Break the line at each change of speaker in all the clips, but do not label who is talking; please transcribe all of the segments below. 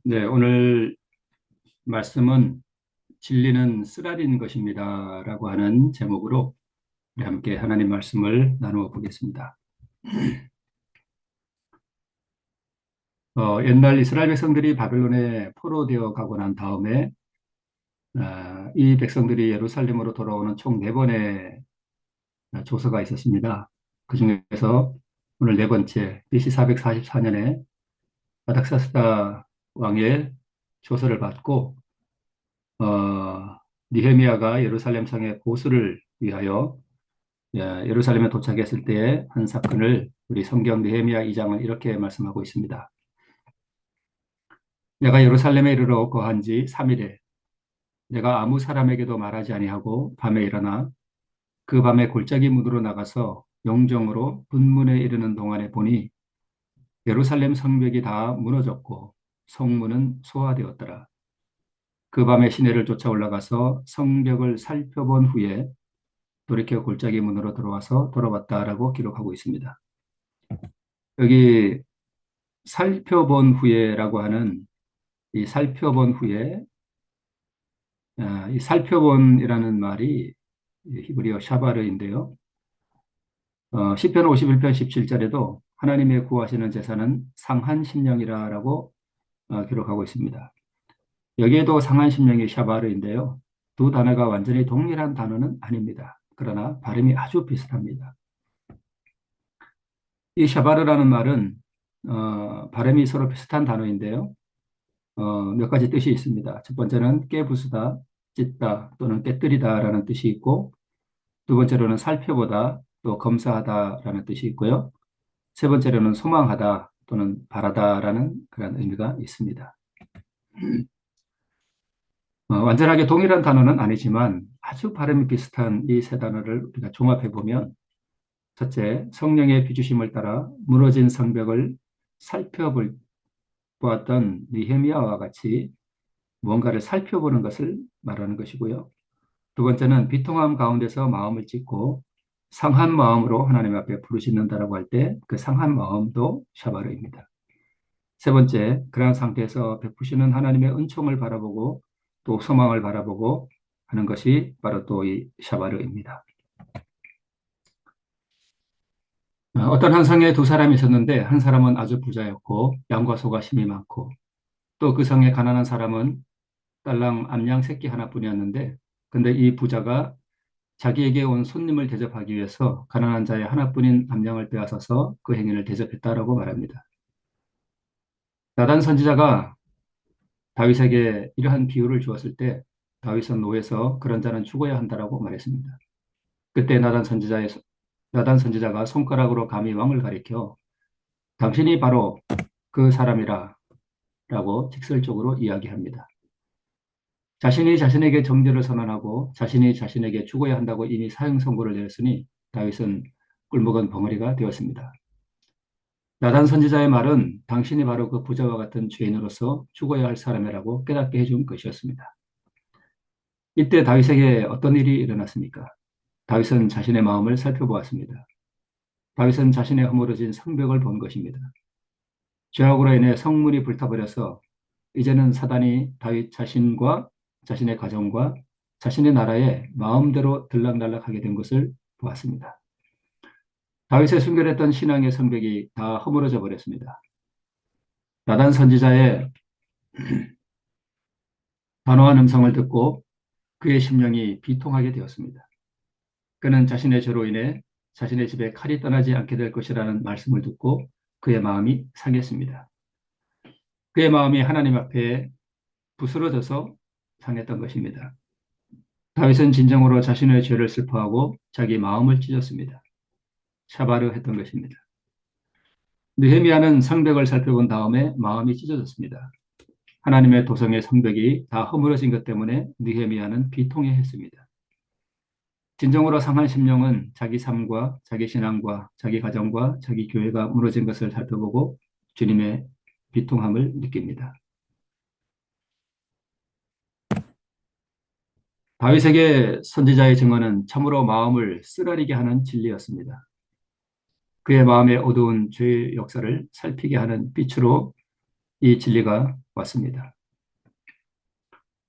네, 오늘 말씀은 진리는 쓰라린 것입니다. 라고 하는 제목으로 우리 함께 하나님 말씀을 나누어 보겠습니다. 옛날 이스라엘 백성들이 바벨론에 포로되어 가고 난 다음에 이 백성들이 예루살렘으로 돌아오는 총 네 번의 조서가 있었습니다. 그 중에서 오늘 네 번째, BC 444년에 아닥사스다 왕의 조서를 받고 니헤미야가 예루살렘 성의 보수를 위하여 예루살렘에 도착했을 때의 한 사건을 우리 성경 느헤미야 2장은 이렇게 말씀하고 있습니다. 내가 예루살렘에 이르러 거한 지 3일에 내가 아무 사람에게도 말하지 아니하고 밤에 일어나 그 밤에 골짜기 문으로 나가서 용정으로 분문에 이르는 동안에 보니 예루살렘 성벽이 다 무너졌고 성문은 소화되었더라. 그 밤에 시내를 쫓아 올라가서 성벽을 살펴본 후에 돌이켜 골짜기 문으로 들어와서 돌아왔다라고 기록하고 있습니다. 여기 살펴본 후에라고 하는 이 살펴본 후에 이 살펴본이라는 말이 히브리어 샤바르인데요. 시편 51편 17절에도 하나님의 구하시는 제사는 상한 심령이라고 기록하고 있습니다. 여기에도 상한 심령이 샤바르인데요. 두 단어가 완전히 동일한 단어는 아닙니다. 그러나 발음이 아주 비슷합니다. 이 샤바르라는 말은 발음이 서로 비슷한 단어인데요. 몇 가지 뜻이 있습니다. 첫 번째는 깨부수다, 찢다 또는 깨뜨리다라는 뜻이 있고, 두 번째로는 살펴보다 또 검사하다라는 뜻이 있고요. 세 번째로는 소망하다 또는 바라다라는 그런 의미가 있습니다. 완전하게 동일한 단어는 아니지만 아주 발음이 비슷한 이 세 단어를 우리가 종합해 보면, 첫째, 성령의 비주심을 따라 무너진 성벽을 살펴보았던 느헤미야와 같이 무언가를 살펴보는 것을 말하는 것이고요. 두 번째는 비통함 가운데서 마음을 찢고 상한 마음으로 하나님 앞에 부르짖는다라고 할 때 그 상한 마음도 샤바르입니다. 세 번째, 그러한 상태에서 베푸시는 하나님의 은총을 바라보고 또 소망을 바라보고 하는 것이 바로 또 이 샤바르입니다. 어떤 한 성에 두 사람이 있었는데 한 사람은 아주 부자였고 양과 소가 심이 많고 또 그 성에 가난한 사람은 딸랑 암양 새끼 하나뿐이었는데 근데 이 부자가 자기에게 온 손님을 대접하기 위해서 가난한 자의 하나뿐인 암양을 빼앗아서 그 행인을 대접했다라고 말합니다. 나단 선지자가 다윗에게 이러한 비유를 주었을 때 다윗은 노에서 그런 자는 죽어야 한다라고 말했습니다. 그때 나단 선지자가 손가락으로 감히 왕을 가리켜 당신이 바로 그 사람이라 라고 직설적으로 이야기합니다. 자신이 자신에게 정죄를 선언하고 자신이 자신에게 죽어야 한다고 이미 사형 선고를 내렸으니 다윗은 꿀먹은 벙어리가 되었습니다. 나단 선지자의 말은 당신이 바로 그 부자와 같은 죄인으로서 죽어야 할 사람이라고 깨닫게 해준 것이었습니다. 이때 다윗에게 어떤 일이 일어났습니까? 다윗은 자신의 마음을 살펴보았습니다. 다윗은 자신의 허물어진 성벽을 본 것입니다. 죄악으로 인해 성문이 불타버려서 이제는 사단이 다윗 자신과 자신의 가정과 자신의 나라에 마음대로 들락날락하게 된 것을 보았습니다. 다윗의 순결했던 신앙의 성벽이 다 허물어져 버렸습니다. 나단 선지자의 단호한 음성을 듣고 그의 심령이 비통하게 되었습니다. 그는 자신의 죄로 인해 자신의 집에 칼이 떠나지 않게 될 것이라는 말씀을 듣고 그의 마음이 상했습니다. 그의 마음이 하나님 앞에 부스러져서 상했던 것입니다. 다윗은 진정으로 자신의 죄를 슬퍼하고 자기 마음을 찢었습니다. 샤바르 했던 것입니다. 느헤미야는 성벽을 살펴본 다음에 마음이 찢어졌습니다. 하나님의 도성의 성벽이 다 허물어진 것 때문에 느헤미야는 비통해했습니다. 진정으로 상한 심령은 자기 삶과 자기 신앙과 자기 가정과 자기 교회가 무너진 것을 살펴보고 주님의 비통함을 느낍니다. 다윗에게 선지자의 증언은 참으로 마음을 쓰라리게 하는 진리였습니다. 그의 마음의 어두운 죄의 역사를 살피게 하는 빛으로 이 진리가 왔습니다.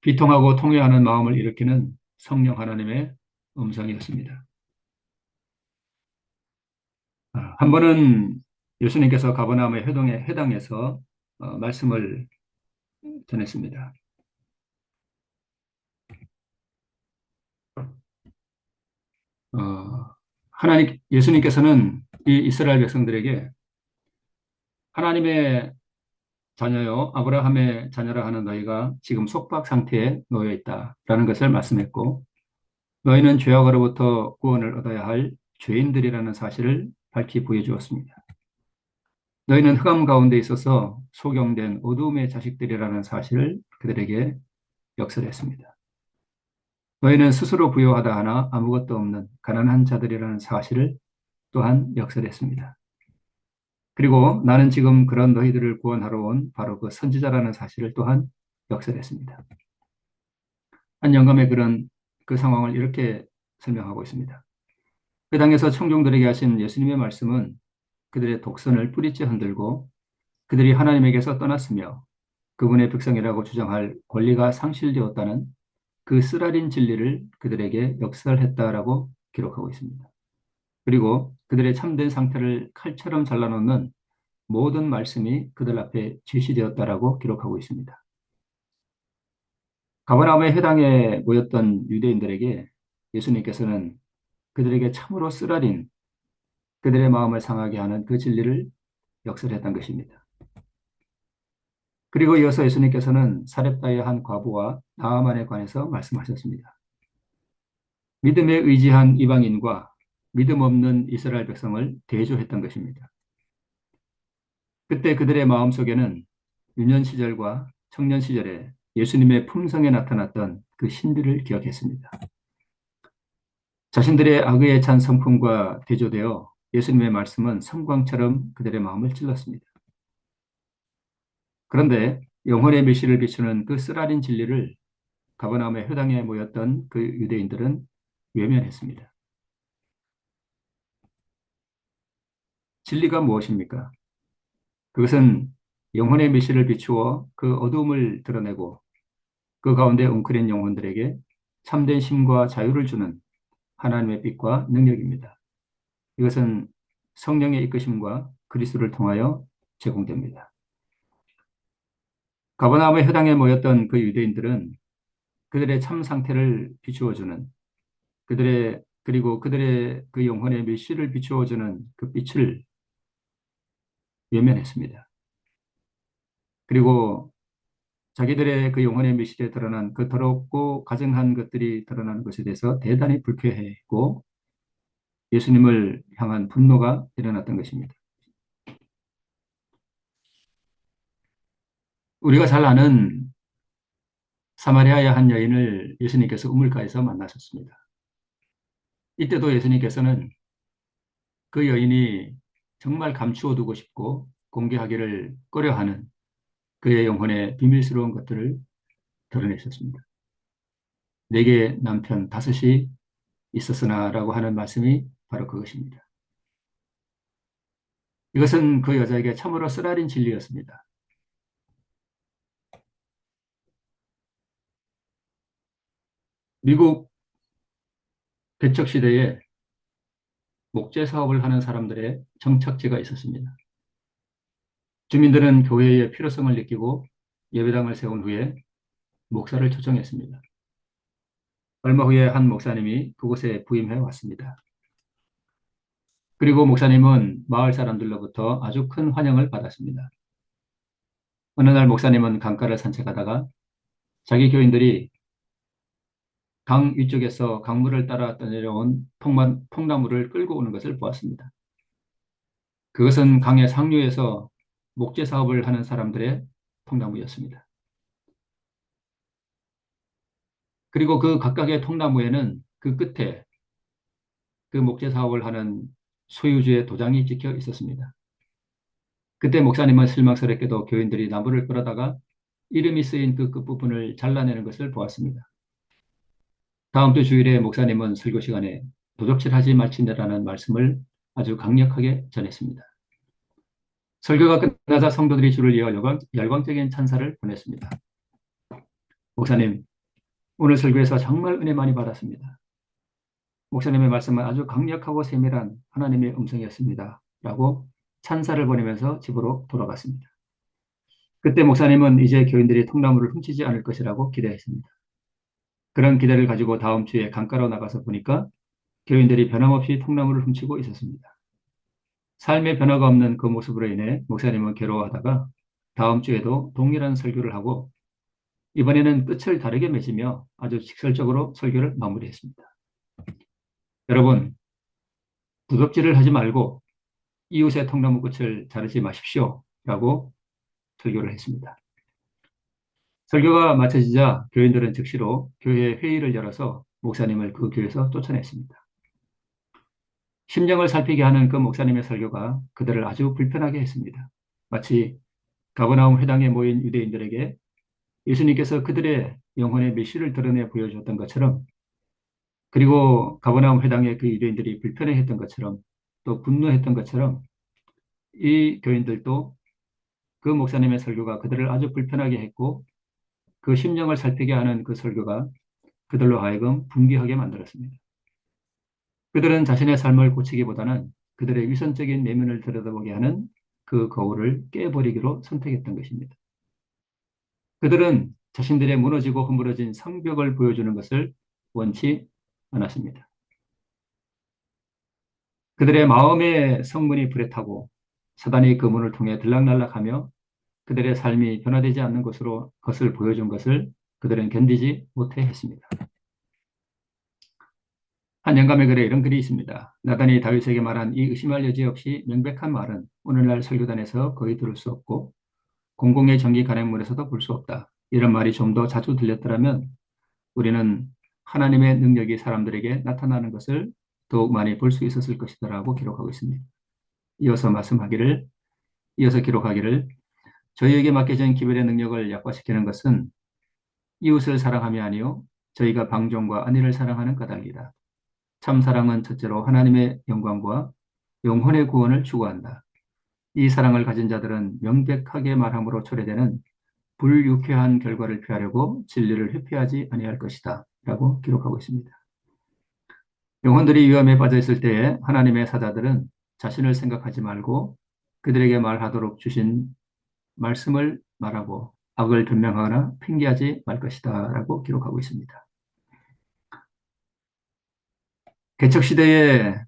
비통하고 통회하는 마음을 일으키는 성령 하나님의 음성이었습니다. 한 번은 예수님께서 가버나움의 회동에 해당해서 말씀을 전했습니다. 예수님께서는 이 이스라엘 백성들에게 하나님의 자녀요, 아브라함의 자녀라 하는 너희가 지금 속박 상태에 놓여 있다라는 것을 말씀했고, 너희는 죄악으로부터 구원을 얻어야 할 죄인들이라는 사실을 밝히 보여주었습니다. 너희는 흑암 가운데 있어서 소경된 어둠의 자식들이라는 사실을 그들에게 역설했습니다. 너희는 스스로 부유하다 하나 아무것도 없는 가난한 자들이라는 사실을 또한 역설했습니다. 그리고 나는 지금 그런 너희들을 구원하러 온 바로 그 선지자라는 사실을 또한 역설했습니다. 한 영감의 그런 그 상황을 이렇게 설명하고 있습니다. 그 당에서 청중들에게 하신 예수님의 말씀은 그들의 독선을 뿌리째 흔들고 그들이 하나님에게서 떠났으며 그분의 백성이라고 주장할 권리가 상실되었다는 그 쓰라린 진리를 그들에게 역설했다라고 기록하고 있습니다. 그리고 그들의 참된 상태를 칼처럼 잘라놓는 모든 말씀이 그들 앞에 제시되었다라고 기록하고 있습니다. 가버나움의 회당에 모였던 유대인들에게 예수님께서는 그들에게 참으로 쓰라린 그들의 마음을 상하게 하는 그 진리를 역설했던 것입니다. 그리고 이어서 예수님께서는 사렙다의 한 과부와 나아만에 관해서 말씀하셨습니다. 믿음에 의지한 이방인과 믿음 없는 이스라엘 백성을 대조했던 것입니다. 그때 그들의 마음속에는 유년 시절과 청년 시절에 예수님의 품성에 나타났던 그 신비를 기억했습니다. 자신들의 악의에 찬 성품과 대조되어 예수님의 말씀은 섬광처럼 그들의 마음을 찔렀습니다. 그런데 영혼의 메시를 비추는 그 쓰라린 진리를 가버나움의 회당에 모였던 그 유대인들은 외면했습니다. 진리가 무엇입니까? 그것은 영혼의 메시를 비추어 그 어둠을 드러내고 그 가운데 웅크린 영혼들에게 참된 힘과 자유를 주는 하나님의 빛과 능력입니다. 이것은 성령의 이끄심과 그리스도를 통하여 제공됩니다. 가버나움의 회당에 모였던 그 유대인들은 그들의 참 상태를 비추어주는 그리고 그들의 그 영혼의 메시를 비추어주는 그 빛을 외면했습니다. 그리고 자기들의 그 영혼의 메시에 드러난 그 더럽고 가증한 것들이 드러나는 것에 대해서 대단히 불쾌해했고 예수님을 향한 분노가 일어났던 것입니다. 우리가 잘 아는 사마리아의 한 여인을 예수님께서 우물가에서 만나셨습니다. 이때도 예수님께서는 그 여인이 정말 감추어 두고 싶고 공개하기를 꺼려하는 그의 영혼의 비밀스러운 것들을 드러내셨습니다. 내게 남편 다섯이 있었으나라고 하는 말씀이 바로 그것입니다. 이것은 그 여자에게 참으로 쓰라린 진리였습니다. 미국 개척 시대에 목재 사업을 하는 사람들의 정착지가 있었습니다. 주민들은 교회의 필요성을 느끼고 예배당을 세운 후에 목사를 초청했습니다. 얼마 후에 한 목사님이 그곳에 부임해 왔습니다. 그리고 목사님은 마을 사람들로부터 아주 큰 환영을 받았습니다. 어느 날 목사님은 강가를 산책하다가 자기 교인들이 강 위쪽에서 강물을 따라 떠내려온 통나무를 끌고 오는 것을 보았습니다. 그것은 강의 상류에서 목재 사업을 하는 사람들의 통나무였습니다. 그리고 그 각각의 통나무에는 그 끝에 그 목재 사업을 하는 소유주의 도장이 찍혀 있었습니다. 그때 목사님은 실망스럽게도 교인들이 나무를 끌어다가 이름이 쓰인 그 끝부분을 잘라내는 것을 보았습니다. 다음 주 주일에 목사님은 설교 시간에 도적질하지 말지니라는 말씀을 아주 강력하게 전했습니다. 설교가 끝나자 성도들이 줄을 이어 열광적인 찬사를 보냈습니다. 목사님, 오늘 설교에서 정말 은혜 많이 받았습니다. 목사님의 말씀은 아주 강력하고 세밀한 하나님의 음성이었습니다. 라고 찬사를 보내면서 집으로 돌아갔습니다. 그때 목사님은 이제 교인들이 통나무를 훔치지 않을 것이라고 기대했습니다. 그런 기대를 가지고 다음 주에 강가로 나가서 보니까 교인들이 변함없이 통나무를 훔치고 있었습니다. 삶의 변화가 없는 그 모습으로 인해 목사님은 괴로워하다가 다음 주에도 동일한 설교를 하고 이번에는 끝을 다르게 맺으며 아주 직설적으로 설교를 마무리했습니다. 여러분, 구덕질을 하지 말고 이웃의 통나무 끝을 자르지 마십시오. 라고 설교를 했습니다. 설교가 마쳐지자 교인들은 즉시로 교회 회의를 열어서 목사님을 그 교회에서 쫓아냈습니다. 심령을 살피게 하는 그 목사님의 설교가 그들을 아주 불편하게 했습니다. 마치 가버나움 회당에 모인 유대인들에게 예수님께서 그들의 영혼의 메시를 드러내 보여주었던 것처럼, 그리고 가버나움 회당의 그 유대인들이 불편해했던 것처럼, 또 분노했던 것처럼 이 교인들도 그 목사님의 설교가 그들을 아주 불편하게 했고 그 심령을 살피게 하는 그 설교가 그들로 하여금 분개하게 만들었습니다. 그들은 자신의 삶을 고치기보다는 그들의 위선적인 내면을 들여다보게 하는 그 거울을 깨버리기로 선택했던 것입니다. 그들은 자신들의 무너지고 허물어진 성벽을 보여주는 것을 원치 않았습니다. 그들의 마음의 성문이 불에 타고 사단이 그 문을 통해 들락날락하며 그들의 삶이 변화되지 않는 것을 보여준 것을 그들은 견디지 못해 했습니다. 한 영감의 글에 이런 글이 있습니다. 나단이 다윗에게 말한 이 의심할 여지 없이 명백한 말은 오늘날 설교단에서 거의 들을 수 없고 공공의 정기 간행물에서도 볼 수 없다. 이런 말이 좀 더 자주 들렸더라면 우리는 하나님의 능력이 사람들에게 나타나는 것을 더욱 많이 볼 수 있었을 것이다라고 기록하고 있습니다. 이어서 기록하기를 저희에게 맡겨진 기별의 능력을 약화시키는 것은 이웃을 사랑함이 아니요 저희가 방종과 안위를 사랑하는 까닭이다. 참 사랑은 첫째로 하나님의 영광과 영혼의 구원을 추구한다. 이 사랑을 가진 자들은 명백하게 말함으로 초래되는 불유쾌한 결과를 피하려고 진리를 회피하지 아니할 것이다. 라고 기록하고 있습니다. 영혼들이 위험에 빠져 있을 때에 하나님의 사자들은 자신을 생각하지 말고 그들에게 말하도록 주신 말씀을 말하고 악을 변명하거나 핑계하지 말 것이다. 라고 기록하고 있습니다. 개척시대의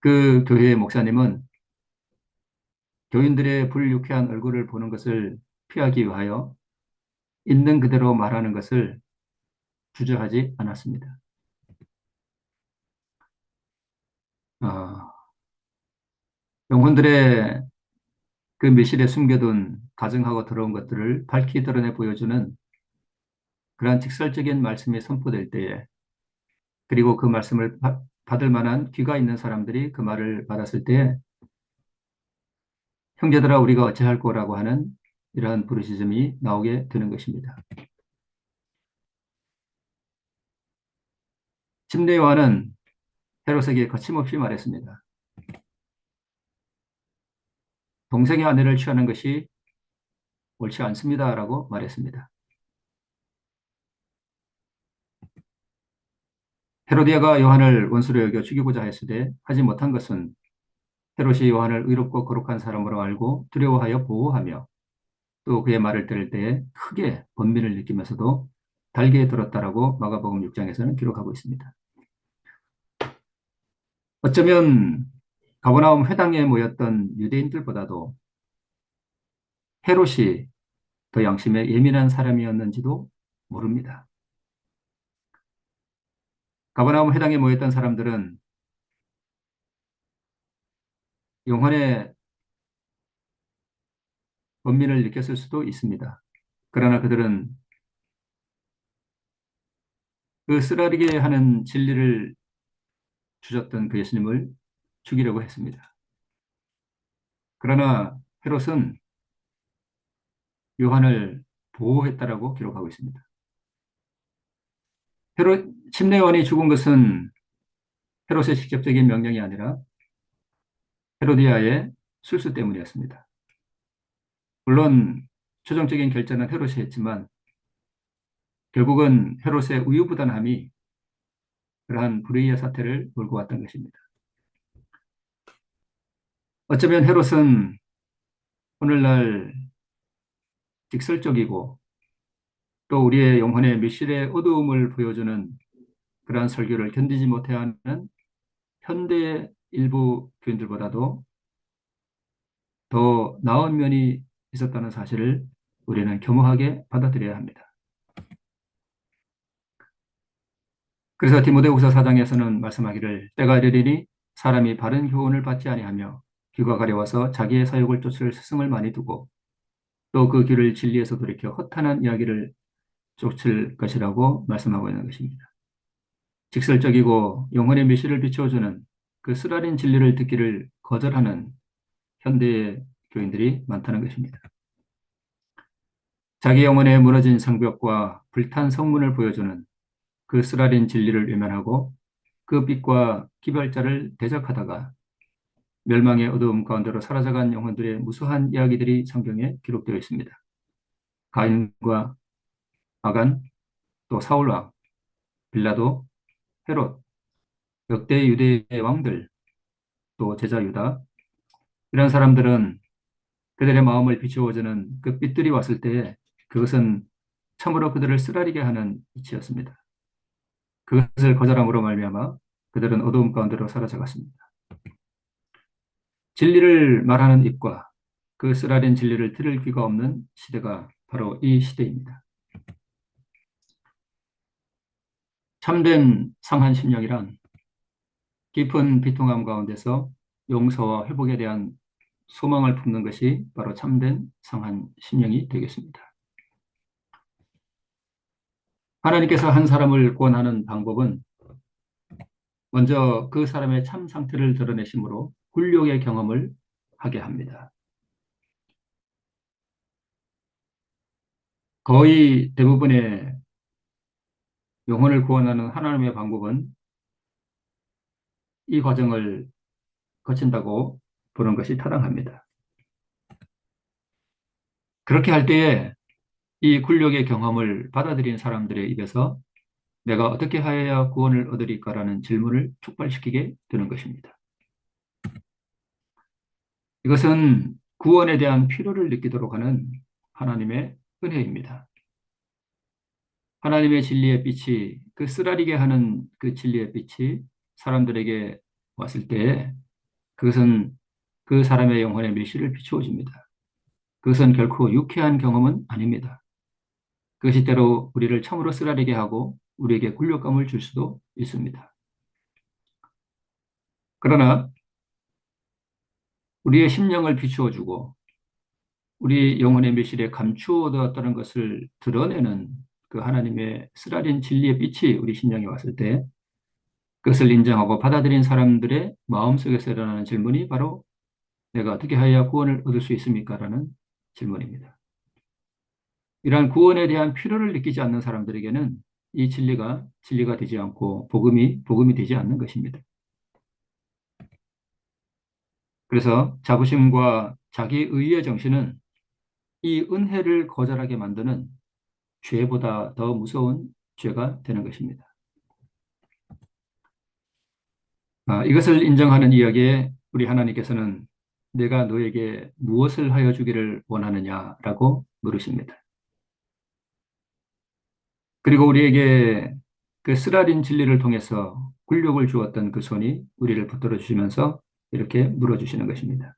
그 교회의 목사님은 교인들의 불유쾌한 얼굴을 보는 것을 피하기 위하여 있는 그대로 말하는 것을 주저하지 않았습니다. 어, 영혼들의 그 매실에 숨겨둔 가증하고 더러운 것들을 밝히 드러내 보여주는 그러한 직설적인 말씀이 선포될 때에, 그리고 그 말씀을 받을 만한 귀가 있는 사람들이 그 말을 받았을 때에 형제들아 우리가 어찌할 거라고 하는 이러한 부르짖음이 나오게 되는 것입니다. 침례 요한은 헤롯에게 거침없이 말했습니다. 동생의 아내를 취하는 것이 옳지 않습니다라고 말했습니다. 헤로디아가 요한을 원수로 여겨 죽이고자 했으되 하지 못한 것은 헤롯이 요한을 의롭고 거룩한 사람으로 알고 두려워하여 보호하며 또 그의 말을 들을 때에 크게 번민을 느끼면서도 달게 들었다라고 마가복음 6장에서는 기록하고 있습니다. 어쩌면 가버나움 회당에 모였던 유대인들보다도 헤롯이 더 양심에 예민한 사람이었는지도 모릅니다. 가버나움 회당에 모였던 사람들은 영혼의 번민을 느꼈을 수도 있습니다. 그러나 그들은 그 쓰라리게 하는 진리를 주셨던 그 예수님을 죽이려고 했습니다. 그러나 헤롯은 요한을 보호했다라고 기록하고 있습니다. 침례요한이 죽은 것은 헤롯의 직접적인 명령이 아니라 헤로디아의 술수 때문이었습니다. 물론 최종적인 결정은 헤롯이 했지만 결국은 헤롯의 우유부단함이 그러한 불의의 사태를 몰고 왔던 것입니다. 어쩌면 헤롯은 오늘날 직설적이고 또 우리의 영혼의 밀실의 어두움을 보여주는 그러한 설교를 견디지 못해하는 현대 일부 교인들보다도 더 나은 면이 있었다는 사실을 우리는 겸허하게 받아들여야 합니다. 그래서 디모데후서 4장에서는 말씀하기를 때가 이르리니 사람이 바른 교훈을 받지 아니하며 귀가 가려워서 자기의 사욕을 쫓을 스승을 많이 두고 또 그 길을 진리에서 돌이켜 허탄한 이야기를 쫓을 것이라고 말씀하고 있는 것입니다. 직설적이고 영혼의 미시를 비춰주는 그 쓰라린 진리를 듣기를 거절하는 현대의 교인들이 많다는 것입니다. 자기 영혼의 무너진 성벽과 불탄 성문을 보여주는 그 쓰라린 진리를 외면하고 그 빛과 기별자를 대적하다가 멸망의 어두움 가운데로 사라져간 영혼들의 무수한 이야기들이 성경에 기록되어 있습니다. 가인과 아간, 또 사울왕, 빌라도, 헤롯, 역대 유대의 왕들, 또 제자 유다, 이런 사람들은 그들의 마음을 비추어주는 그 빛들이 왔을 때에 그것은 참으로 그들을 쓰라리게 하는 빛이었습니다. 그것을 거절함으로 말미암아 그들은 어두움 가운데로 사라져갔습니다. 진리를 말하는 입과 그 쓰라린 진리를 들을 귀가 없는 시대가 바로 이 시대입니다. 참된 상한 심령이란 깊은 비통함 가운데서 용서와 회복에 대한 소망을 품는 것이 바로 참된 상한 심령이 되겠습니다. 하나님께서 한 사람을 구원하는 방법은 먼저 그 사람의 참 상태를 드러내심으로 굴욕의 경험을 하게 합니다. 거의 대부분의 영혼을 구원하는 하나님의 방법은 이 과정을 거친다고 보는 것이 타당합니다. 그렇게 할 때에 이 굴욕의 경험을 받아들인 사람들의 입에서 내가 어떻게 하여야 구원을 얻으리까라는 질문을 촉발시키게 되는 것입니다. 이것은 구원에 대한 필요를 느끼도록 하는 하나님의 은혜입니다. 하나님의 진리의 빛이 그 쓰라리게 하는 그 진리의 빛이 사람들에게 왔을 때 그것은 그 사람의 영혼의 밀실을 비추어줍니다. 그것은 결코 유쾌한 경험은 아닙니다. 그것이 때로 우리를 참으로 쓰라리게 하고 우리에게 굴욕감을 줄 수도 있습니다. 그러나 우리의 심령을 비추어주고 우리 영혼의 밀실에 감추어두었다는 것을 드러내는 그 하나님의 쓰라린 진리의 빛이 우리 심령에 왔을 때 그것을 인정하고 받아들인 사람들의 마음속에서 일어나는 질문이 바로 내가 어떻게 하여야 구원을 얻을 수 있습니까? 라는 질문입니다. 이러한 구원에 대한 필요를 느끼지 않는 사람들에게는 이 진리가 되지 않고 복음이 되지 않는 것입니다. 그래서 자부심과 자기의의 정신은 이 은혜를 거절하게 만드는 죄보다 더 무서운 죄가 되는 것입니다. 이것을 인정하는 이야기에 우리 하나님께서는 내가 너에게 무엇을 하여 주기를 원하느냐라고 물으십니다. 그리고 우리에게 그 쓰라린 진리를 통해서 굴욕을 주었던 그 손이 우리를 붙들어 주시면서 이렇게 물어주시는 것입니다.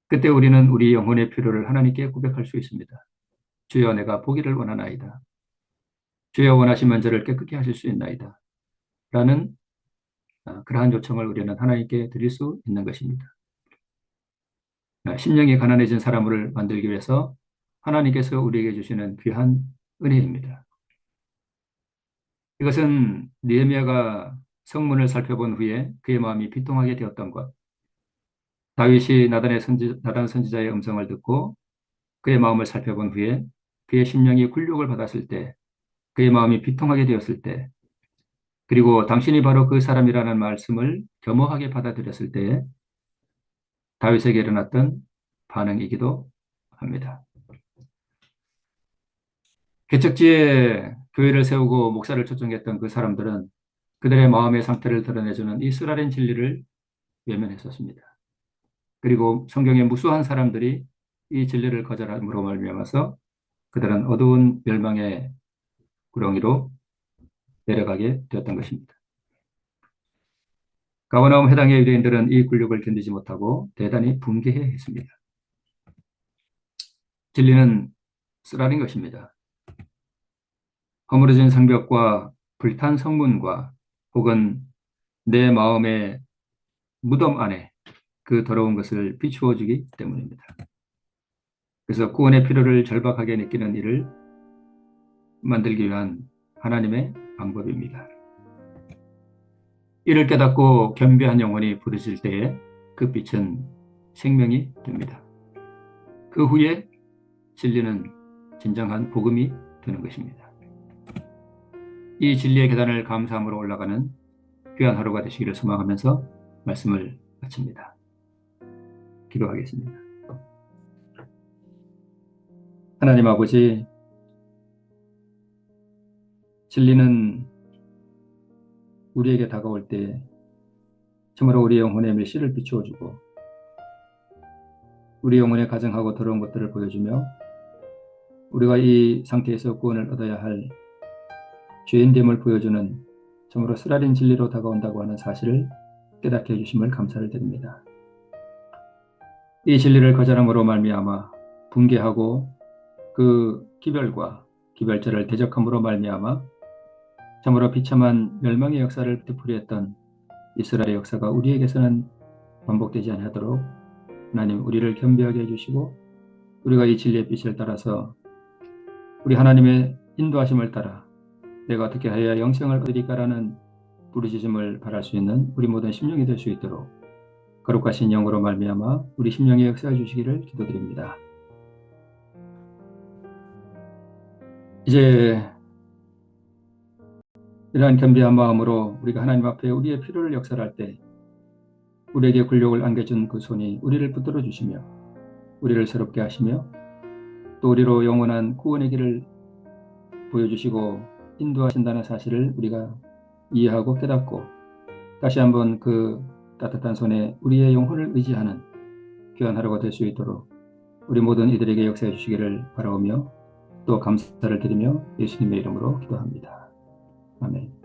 그때 우리는 우리 영혼의 필요를 하나님께 고백할 수 있습니다. 주여 내가 보기를 원하나이다. 주여 원하시면 저를 깨끗게 하실 수 있나이다. 라는 그러한 요청을 우리는 하나님께 드릴 수 있는 것입니다. 심령이 가난해진 사람을 만들기 위해서 하나님께서 우리에게 주시는 귀한 은혜입니다. 이것은 느헤미야가 성문을 살펴본 후에 그의 마음이 비통하게 되었던 것, 다윗이 나단 선지자의 음성을 듣고 그의 마음을 살펴본 후에 그의 심령이 굴욕을 받았을 때, 그의 마음이 비통하게 되었을 때, 그리고 당신이 바로 그 사람이라는 말씀을 겸허하게 받아들였을 때 다윗에게 일어났던 반응이기도 합니다. 개척지에 교회를 세우고 목사를 초청했던 그 사람들은 그들의 마음의 상태를 드러내주는 이 쓰라린 진리를 외면했었습니다. 그리고 성경의 무수한 사람들이 이 진리를 거절함으로 말미암아서 그들은 어두운 멸망의 구렁이로 내려가게 되었던 것입니다. 가버나움 회당의 유대인들은 이 굴욕을 견디지 못하고 대단히 분개해 했습니다. 진리는 쓰라린 것입니다. 허물어진 성벽과 불탄 성문과 혹은 내 마음의 무덤 안에 그 더러운 것을 비추어 주기 때문입니다. 그래서 구원의 필요를 절박하게 느끼는 이를 만들기 위한 하나님의 방법입니다. 이를 깨닫고 겸비한 영혼이 부르짖을 때에 그 빛은 생명이 됩니다. 그 후에 진리는 진정한 복음이 되는 것입니다. 이 진리의 계단을 감사함으로 올라가는 귀한 하루가 되시기를 소망하면서 말씀을 마칩니다. 기도하겠습니다. 하나님 아버지, 진리는 우리에게 다가올 때 참으로 우리 영혼의 메시를 비추어주고 우리 영혼의 가증하고 더러운 것들을 보여주며 우리가 이 상태에서 구원을 얻어야 할 죄인됨을 보여주는 참으로 쓰라린 진리로 다가온다고 하는 사실을 깨닫게 해주심을 감사를 드립니다. 이 진리를 거절함으로 말미암아 붕괴하고 그 기별과 기별자를 대적함으로 말미암아 참으로 비참한 멸망의 역사를 되풀이했던 이스라엘의 역사가 우리에게서는 반복되지 않도록 하나님 우리를 겸비하게 해주시고 우리가 이 진리의 빛을 따라서 우리 하나님의 인도하심을 따라 내가 어떻게 하여야 영생을 얻으리까라는 부르짖음을 바랄 수 있는 우리 모든 심령이 될 수 있도록 거룩하신 영으로 말미암아 우리 심령에 역사해 주시기를 기도드립니다. 이제 이러한 겸비한 마음으로 우리가 하나님 앞에 우리의 필요를 역설할 때 우리에게 굴욕을 안겨준 그 손이 우리를 붙들어 주시며 우리를 새롭게 하시며 또 우리로 영원한 구원의 길을 보여주시고 인도하신다는 사실을 우리가 이해하고 깨닫고 다시 한번 그 따뜻한 손에 우리의 영혼을 의지하는 귀한 하루가 될 수 있도록 우리 모든 이들에게 역사해 주시기를 바라오며 또 감사를 드리며 예수님의 이름으로 기도합니다. 아멘.